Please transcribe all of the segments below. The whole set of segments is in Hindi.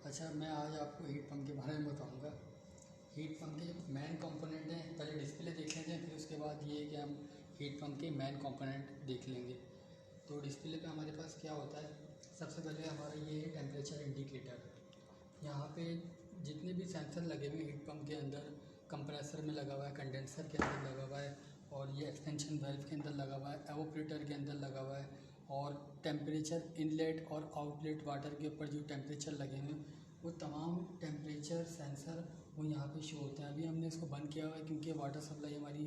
अच्छा, मैं आज आपको हीट पंप के बारे में बताऊंगा। हीट पंप के मेन कंपोनेंट हैं, पहले डिस्प्ले देख लेते हैं, फिर उसके बाद ये कि हम हीट पंप के मेन कंपोनेंट देख लेंगे। तो डिस्प्ले पे हमारे पास क्या होता है, सबसे पहले हमारा ये है टेम्परेचर इंडिकेटर। यहाँ पे जितने भी सेंसर लगे हुए हैं हीट पंप के अंदर, कंप्रेसर में लगा हुआ है, कंडेंसर के अंदर लगा हुआ है, और ये एक्सटेंशन वाल्व के अंदर लगा हुआ है, एवोपरेटर के अंदर लगा हुआ है, और टेम्परेचर इनलेट और आउटलेट वाटर के ऊपर जो टेम्परेचर लगे हुए हैं वो तमाम टेम्परेचर सेंसर वो यहाँ पे शो होते हैं। अभी हमने इसको बंद किया हुआ है क्योंकि वाटर सप्लाई हमारी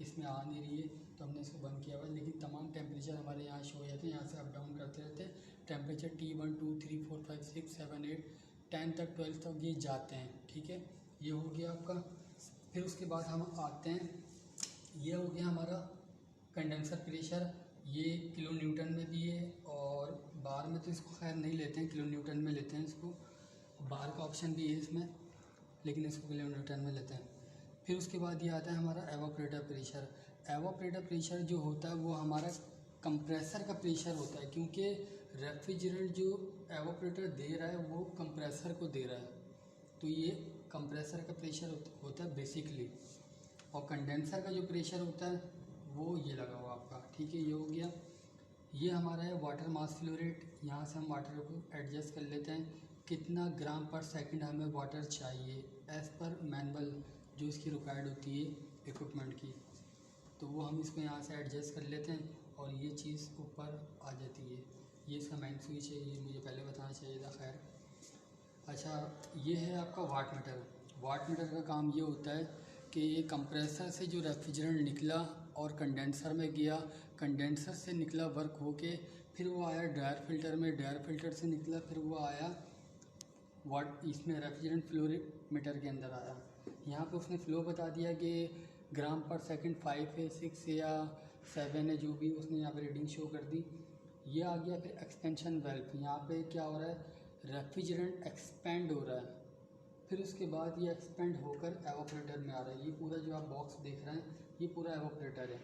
इसमें आ नहीं रही है, तो हमने इसको बंद किया हुआ है, लेकिन तमाम टेम्परेचर हमारे यहाँ शो हो जाते हैं। यहाँ से अप डाउन करते रहते हैं टेम्परेचर T1 2 3 4 5 6 7 8 10 तक 12 तक ये जाते हैं। ठीक है, ये हो गया आपका। फिर उसके बाद हम आते हैं, ये हो गया हमारा कंडेंसर प्रेशर। ये किलो न्यूटन में भी है और बार में तो इसको खैर नहीं लेते हैं, किलो न्यूटन में लेते हैं इसको। बार का ऑप्शन भी है इसमें, लेकिन इसको किलो न्यूटन में लेते हैं। फिर उसके बाद ये आता है हमारा एवापोरेटर प्रेशर। एवापोरेटर प्रेशर जो होता है वो हमारा कंप्रेसर का प्रेशर होता है, क्योंकि रेफ्रिजरेंट जो एवापोरेटर दे रहा है वो कंप्रेसर को दे रहा है, तो ये कंप्रेसर का प्रेशर होता है बेसिकली। और कंडेंसर का जो प्रेशर होता है वो ये लगा हुआ आपका। ठीक है, ये हो गया। ये हमारा है वाटर मास फ्लो रेट। यहाँ से हम वाटर को एडजस्ट कर लेते हैं, कितना ग्राम पर सेकंड हमें वाटर चाहिए एज़ पर मैनुअल जो इसकी रिक्वायर्ड होती है इक्विपमेंट की, तो वो हम इसको यहाँ से एडजस्ट कर लेते हैं और ये चीज़ ऊपर आ जाती है। ये इसका मेन स्विच है, ये मुझे पहले बताना चाहिए था, खैर। अच्छा, ये है आपका वाट मीटर। वाट मीटर का काम ये होता है कि ये कंप्रेसर से जो रेफ्रिजरेंट निकला और कंडेंसर में गया, कंडेंसर से निकला वर्क होके फिर वो आया ड्रायर फिल्टर में, ड्रायर फिल्टर से निकला फिर वो आया वाट इसमें रेफ्रिजरेंट फ्लो मीटर के अंदर आया। यहाँ पे उसने फ़्लो बता दिया कि ग्राम पर सेकंड 5 है, 6 है या 7 है, जो भी उसने यहाँ पे रीडिंग शो कर दी। ये आ गया फिर एक्सपेंशन वाल्व। यहाँ पे क्या हो रहा है, रेफ्रिजरेंट एक्सपेंड हो रहा है, फिर उसके बाद ये एक्सपेंड होकर एवापोरेटर में आ रहा है। ये पूरा जो आप बॉक्स देख रहे हैं ये पूरा एवापोरेटर है,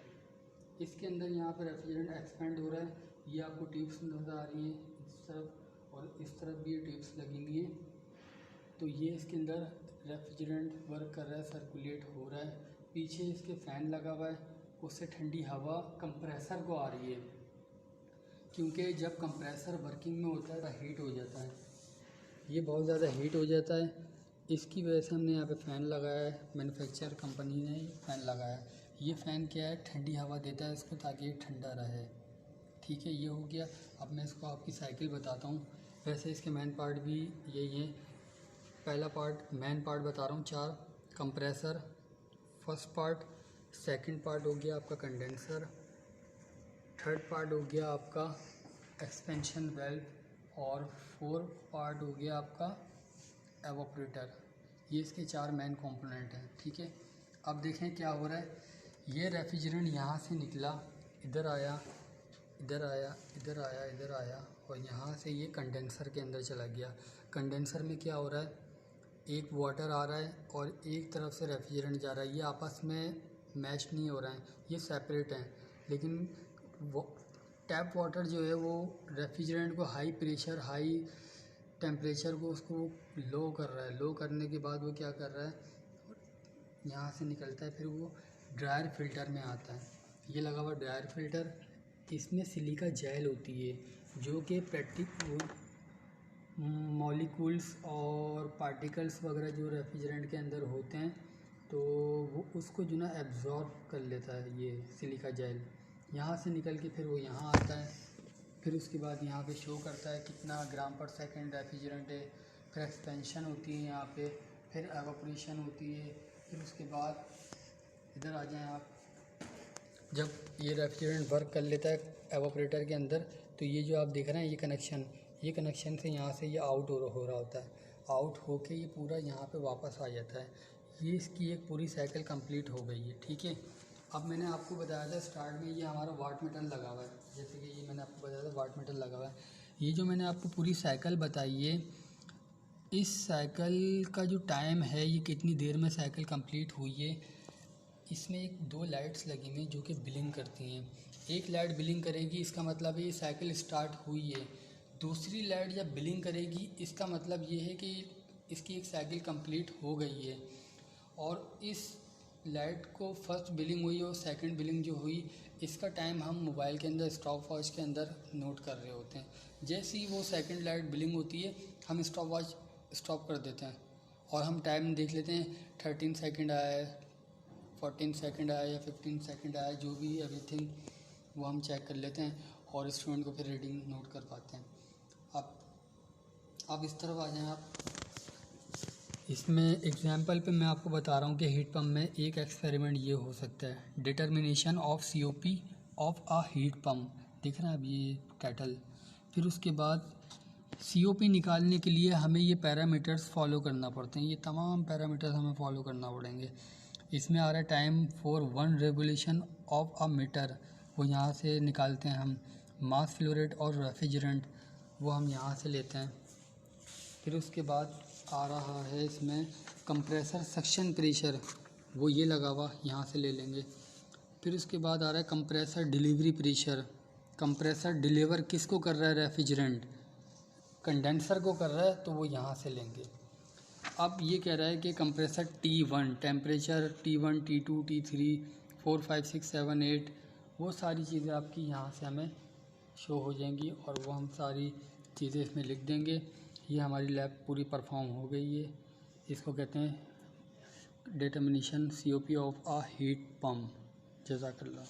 इसके अंदर यहाँ पर रेफ्रिजरेंट एक्सपेंड हो रहा है। ये आपको ट्यूब्स नज़र आ रही हैं इस तरफ, और इस तरफ भी ये ट्यूब्स लगी हुई हैं, तो ये इसके अंदर रेफ्रिजरेंट वर्क कर रहा है, सर्कुलेट हो रहा है। पीछे इसके फ़ैन लगा हुआ है, उससे ठंडी हवा कंप्रेसर को आ रही है, क्योंकि जब कंप्रेसर वर्किंग में होता है तो हीट हो जाता है, ये बहुत ज़्यादा हीट हो जाता है। इसकी वजह से हमने यहाँ पे फ़ैन लगाया है, मैन्युफैक्चर कंपनी ने फ़ैन लगाया है। ये फ़ैन क्या है, ठंडी हवा देता है इसको ताकि ये ठंडा रहे। ठीक है, ये हो गया। अब मैं इसको आपकी साइकिल बताता हूँ। वैसे इसके मेन पार्ट भी यही हैं। पहला पार्ट मेन पार्ट बता रहा हूँ, 4 compressor first part, second part हो गया आपका कंडेंसर, थर्ड पार्ट हो गया आपका एक्सपेंशन वाल्व, और फोर्थ पार्ट हो गया आपका एवापोरेटर। ये इसके 4 मेन कंपोनेंट हैं। ठीक है, अब देखें क्या हो रहा है। ये रेफ्रिजरेंट यहाँ से निकला, इधर आया, इधर आया, इधर आया, इधर आया, और यहाँ से ये कंडेंसर के अंदर चला गया। कंडेंसर में क्या हो रहा है, एक वाटर आ रहा है और एक तरफ से रेफ्रिजरेंट जा रहा है। ये आपस में मैच नहीं हो रहा है, ये सेपरेट हैं। लेकिन वो टैप वाटर जो है वो रेफ्रिजरेंट को हाई प्रेशर हाई टेम्परेचर को उसको लो कर रहा है। लो करने के बाद वो क्या कर रहा है, यहाँ से निकलता है, फिर वो ड्रायर फिल्टर में आता है। ये लगा हुआ ड्रायर फिल्टर, इसमें सिलिका जेल होती है जो कि मॉलिक्यूल्स और पार्टिकल्स वगैरह जो रेफ्रिजरेंट के अंदर होते हैं, तो वो उसको जो ना एब्जॉर्ब कर लेता है ये सिलिका जेल। यहाँ से निकल के फिर वो यहाँ आता है, फिर उसके बाद यहाँ पे शो करता है कितना ग्राम पर सेकंड रेफ्रिजरेंट है। फिर एक्सपेंशन होती है यहाँ पे, फिर एवापोरेशन होती है। फिर उसके बाद इधर आ जाएं आप, जब ये रेफ्रिजरेंट वर्क कर लेता है एवापोरेटर के अंदर, तो ये जो आप देख रहे हैं ये कनेक्शन से यहाँ से ये आउट हो रहा होता है। आउट होके ये पूरा यहाँ पे वापस आ जाता है। ये इसकी एक पूरी साइकिल कंप्लीट हो गई है। ठीक है, अब मैंने आपको बताया था स्टार्ट में ये हमारा वाट मीटर लगा हुआ है, जैसे कि ये मैंने आपको बताया था वाट मीटर लगा हुआ है। ये जो मैंने आपको पूरी साइकिल बताई है, इस साइकिल का जो टाइम है, ये कितनी देर में साइकिल कंप्लीट हुई है, इसमें 2 लाइट्स लगी हुई जो कि ब्लिंक करती हैं। एक लाइट ब्लिंक करेगी, इसका मतलब है ये साइकिल स्टार्ट हुई है। दूसरी लाइट जब ब्लिंक करेगी इसका मतलब ये है कि इसकी एक साइकिल कंप्लीट हो गई है। और इस लाइट को फर्स्ट ब्लिंक हुई और सेकंड ब्लिंक जो हुई इसका टाइम हम मोबाइल के अंदर स्टॉप वॉच के अंदर नोट कर रहे होते हैं। जैसे ही वो सेकंड लाइट ब्लिंक होती है हम स्टॉप वॉच स्टॉप कर देते हैं और हम टाइम देख लेते हैं 13 सेकंड आया है, 14 सेकंड आया या 15 सेकंड आया, जो भी एवरीथिंग वो हम चेक कर लेते हैं और स्टूडेंट को फिर रीडिंग नोट कर पाते हैं। अब इस तरफ आ जाएं आप। इसमें एग्जाम्पल पे मैं आपको बता रहा हूँ कि हीट पम्प में एक एक्सपेरिमेंट ये हो सकता है, determination of COP of a heat pump. देख रहे हैं आप ये टाइटल। फिर उसके बाद COP निकालने के लिए हमें ये पैरामीटर्स फॉलो करना पड़ते हैं, ये तमाम पैरामीटर्स हमें फॉलो करना पड़ेंगे। इसमें आ रहा है time for 1 revolution of a metre, वो यहाँ से निकालते हैं हम। मास फ्लो रेट और रेफ्रिजरेंट वो हम यहाँ से लेते हैं। फिर उसके बाद आ रहा है इसमें कंप्रेसर सक्शन प्रेशर, वो ये लगा हुआ यहाँ से ले लेंगे। फिर उसके बाद आ रहा है compressor delivery pressure, compressor deliver किसको कर रहा है, रेफ्रिजरेंट कंडेंसर को कर रहा है, तो वो यहाँ से लेंगे। अब ये कह रहा है कि compressor T1 temperature T1 T2 T3 4 5 6 7 8 वो सारी चीज़ें आपकी यहाँ से हमें शो हो जाएंगी और वो हम सारी चीज़ें इसमें लिख देंगे। ये हमारी लैब पूरी परफॉर्म हो गई है। इसको कहते हैं determination COP of a heat pump. जज़ाकल्लाह।